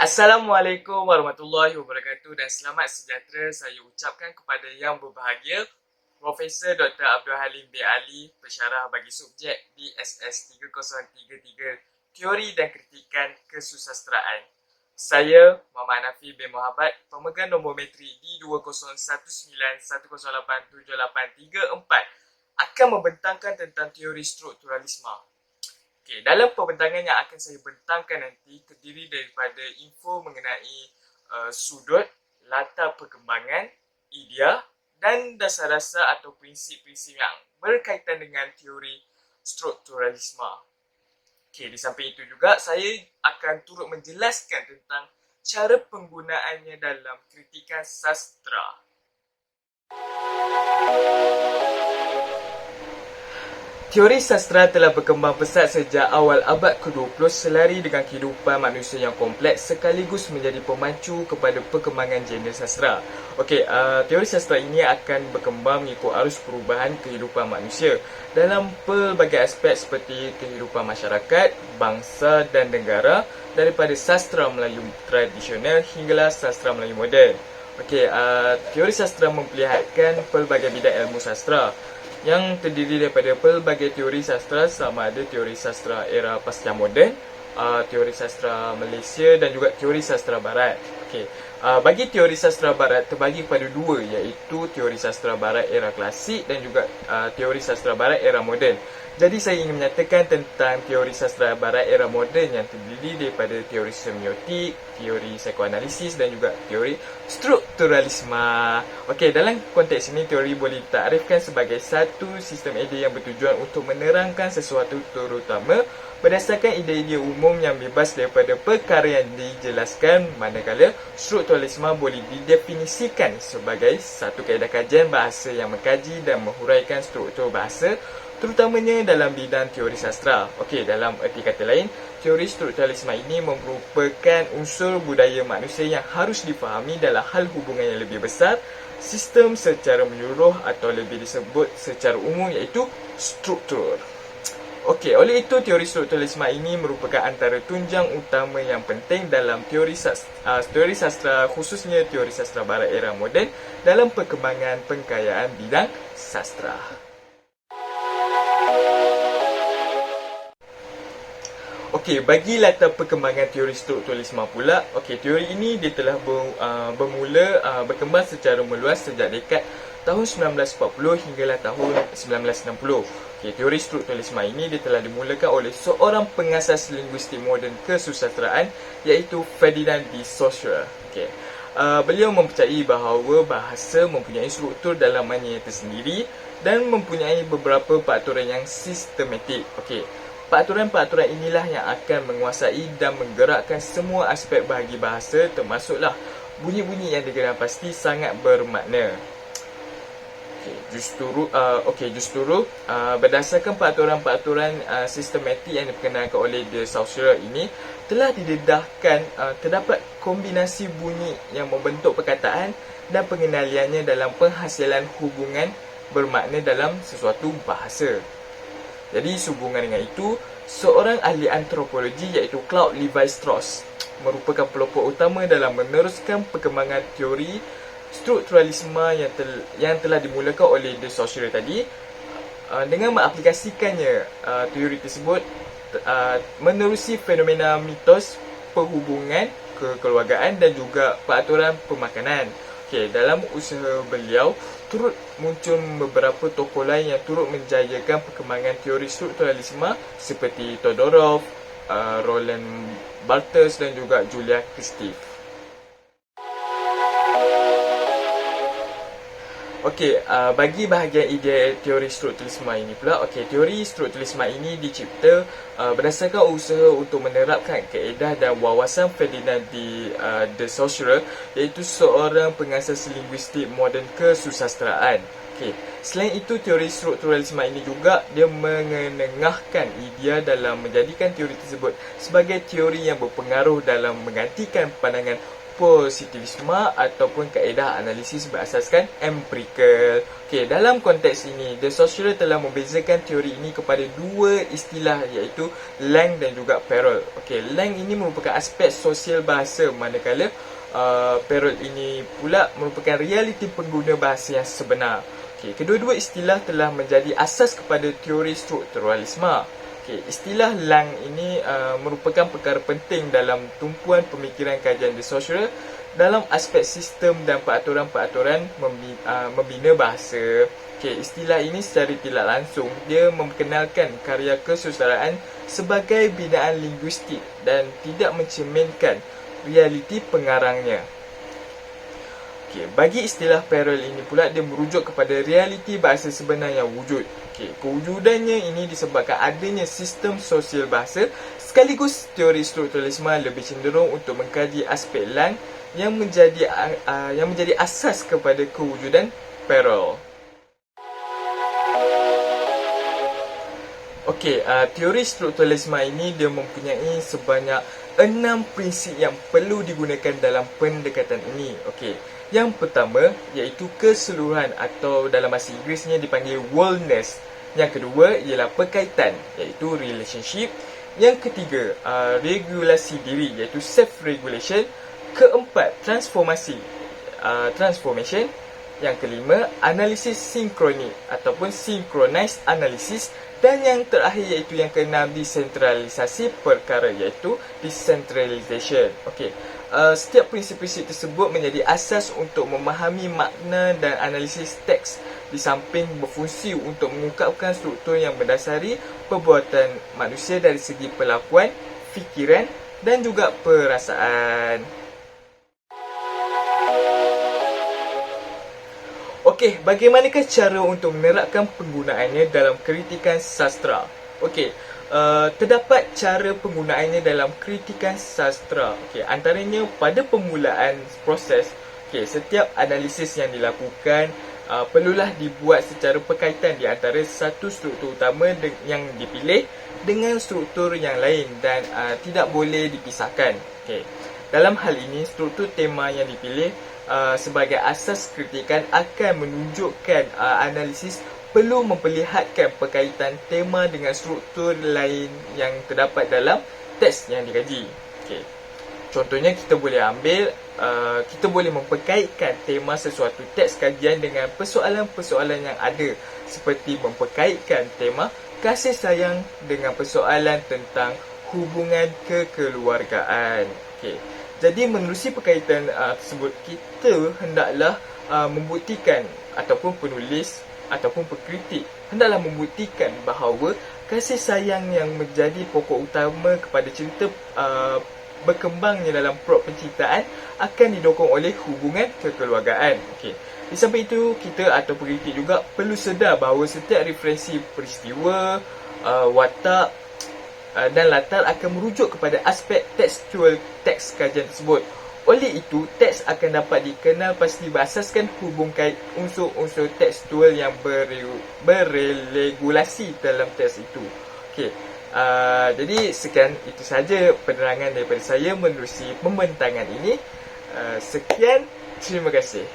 Assalamualaikum warahmatullahi wabarakatuh dan selamat sejahtera saya ucapkan kepada yang berbahagia Profesor Dr. Abdul Halim bin Ali, pensyarah bagi subjek di SS 3033 Teori dan Kritikan Kesusasteraan. Saya, Muhammad Hanafi bin Muhammad, pemegang nombor metri D20191087834 akan membentangkan tentang teori strukturalisme. Okay, dalam pembentangan yang akan saya bentangkan nanti terdiri daripada info mengenai sudut, latar perkembangan, idea dan dasar-dasar atau prinsip-prinsip yang berkaitan dengan teori strukturalisme. Okay, di samping itu juga saya akan turut menjelaskan tentang cara penggunaannya dalam kritikan sastra. Teori sastra telah berkembang pesat sejak awal abad ke-20 selari dengan kehidupan manusia yang kompleks sekaligus menjadi pemacu kepada perkembangan genre sastra. Okey, teori sastra ini akan berkembang mengikut arus perubahan kehidupan manusia dalam pelbagai aspek seperti kehidupan masyarakat, bangsa dan negara daripada sastra Melayu tradisional hinggalah sastra Melayu moden. Okey, teori sastra memperlihatkan pelbagai bidang ilmu sastra yang terdiri daripada pelbagai teori sastra sama ada teori sastra era pasca moden, teori sastra Malaysia dan juga teori sastra barat. Okey, bagi teori sastra barat terbagi kepada dua iaitu teori sastra barat era klasik dan juga teori sastra barat era moden. Jadi saya ingin menyatakan tentang teori sastra barat era moden yang terdiri daripada teori semiotik, teori psikoanalisis dan juga teori strukturalisme. Okey, dalam konteks ini teori boleh ditakrifkan sebagai satu sistem ide yang bertujuan untuk menerangkan sesuatu terutama berdasarkan ide-ide umum yang bebas daripada perkara yang dijelaskan, manakala strukturalisme boleh didefinisikan sebagai satu kaedah kajian bahasa yang mengkaji dan menghuraikan struktur bahasa terutamanya dalam bidang teori sastra. Okey, dalam erti kata lain, teori strukturalisme ini merupakan unsur budaya manusia yang harus difahami dalam hal hubungan yang lebih besar, sistem secara menyeluruh atau lebih disebut secara umum iaitu struktur. Okey, oleh itu teori strukturalisme ini merupakan antara tunjang utama yang penting dalam teori sastra khususnya teori sastra barat era moden dalam perkembangan pengkayaan bidang sastra. Okey, bagi latar perkembangan teori strukturalisme pula, okey, teori ini dia telah bermula berkembang secara meluas sejak dekad tahun 1940 hinggalah tahun 1960. Okey, teori strukturalisme ini dia telah dimulakan oleh seorang pengasas linguistik moden kesusasteraan iaitu Ferdinand de Saussure. Okey. Beliau mempercayai bahawa bahasa mempunyai struktur dalamannya tersendiri dan mempunyai beberapa peraturan yang sistematik. Okey. Peraturan-peraturan inilah yang akan menguasai dan menggerakkan semua aspek bahagi bahasa termasuklah bunyi-bunyi yang dikenal pasti sangat bermakna. Justru berdasarkan peraturan-peraturan sistematik yang diperkenalkan oleh de Saussure ini telah didedahkan terdapat kombinasi bunyi yang membentuk perkataan dan pengendaliannya dalam penghasilan hubungan bermakna dalam sesuatu bahasa. Jadi sehubungan dengan itu, seorang ahli antropologi iaitu Claude Lévi-Strauss merupakan pelopor utama dalam meneruskan perkembangan teori strukturalisme yang telah dimulakan oleh de Saussure tadi dengan mengaplikasikannya teori tersebut menerusi fenomena mitos perhubungan kekeluargaan dan juga peraturan pemakanan. Okey, dalam usaha beliau turut muncul beberapa tokoh lain yang turut menjayakan perkembangan teori strukturalisme seperti Todorov, Roland Barthes dan juga Julia Kristeva. Okey, bagi bahagian idea teori strukturalisme ini pula, okey, teori strukturalisme ini dicipta berdasarkan usaha untuk menerapkan kaedah dan wawasan Ferdinand de Saussure iaitu seorang pengasas linguistik moden kesusasteraan. Okey, selain itu teori strukturalisme ini juga dia mengenengahkan idea dalam menjadikan teori tersebut sebagai teori yang berpengaruh dalam menggantikan pandangan positivisme ataupun kaedah analisis berasaskan empirikal. Okey, dalam konteks ini, De Saussure telah membezakan teori ini kepada dua istilah iaitu Lang dan juga Perrol. Okey, Lang ini merupakan aspek sosial bahasa, manakala Perrol ini pula merupakan realiti pengguna bahasa yang sebenar. Okey, kedua-dua istilah telah menjadi asas kepada teori strukturalisme. Okay, istilah Lang ini merupakan perkara penting dalam tumpuan pemikiran kajian De Saussure dalam aspek sistem dan peraturan-peraturan membina bahasa. Okay, istilah ini secara tidak langsung dia memperkenalkan karya kesusadaraan sebagai binaan linguistik dan tidak mencerminkan realiti pengarangnya. Okay, bagi istilah Perrol ini pula dia merujuk kepada realiti bahasa sebenar yang wujud. Okay, kewujudannya ini disebabkan adanya sistem sosial bahasa sekaligus teori strukturalisme lebih cenderung untuk mengkaji aspek Lang yang menjadi asas kepada kewujudan Perrol. Okey, teori strukturalisme ini dia mempunyai sebanyak 6 prinsip yang perlu digunakan dalam pendekatan ini. Okey, yang pertama iaitu keseluruhan atau dalam bahasa Inggerisnya dipanggil wholeness. Yang kedua ialah perkaitan iaitu relationship. Yang ketiga regulasi diri iaitu self-regulation. Keempat transformation. Yang kelima analisis sinkronik ataupun synchronized analysis. Dan yang terakhir iaitu yang keenam desentralisasi perkara iaitu decentralization. Okey. Setiap prinsip-prinsip tersebut menjadi asas untuk memahami makna dan analisis teks di samping berfungsi untuk mengungkapkan struktur yang berdasari perbuatan manusia dari segi perlakuan, fikiran dan juga perasaan. Okey, bagaimanakah cara untuk menerapkan penggunaannya dalam kritikan sastra? Okey, terdapat cara penggunaannya dalam kritikan sastra. Okey, antaranya pada permulaan proses, okey, setiap analisis yang dilakukan perlulah dibuat secara berkaitan di antara satu struktur utama yang dipilih dengan struktur yang lain dan tidak boleh dipisahkan. Okey, dalam hal ini struktur tema yang dipilih sebagai asas kritikan akan menunjukkan analisis perlu memperlihatkan perkaitan tema dengan struktur lain yang terdapat dalam teks yang dikaji. Okay. Contohnya kita boleh memperkaitkan tema sesuatu teks kajian dengan persoalan-persoalan yang ada, seperti memperkaitkan tema kasih sayang dengan persoalan tentang hubungan kekeluargaan. Okay. Jadi menerusi perkaitan tersebut, kita hendaklah membuktikan ataupun penulis ataupun pengkritik hendaklah membuktikan bahawa kasih sayang yang menjadi pokok utama kepada cerita berkembangnya dalam proses penciptaan akan didokong oleh hubungan kekeluargaan. Okey. Di samping itu, kita atau pengkritik juga perlu sedar bahawa setiap referensi peristiwa, watak dan latar akan merujuk kepada aspek tekstual teks kajian tersebut. Oleh itu, teks akan dapat dikenal pasti berasaskan hubung kait unsur-unsur tekstual yang berregulasi dalam teks itu. Okey. Jadi sekian itu saja penerangan daripada saya menerusi pembentangan ini. Sekian, terima kasih.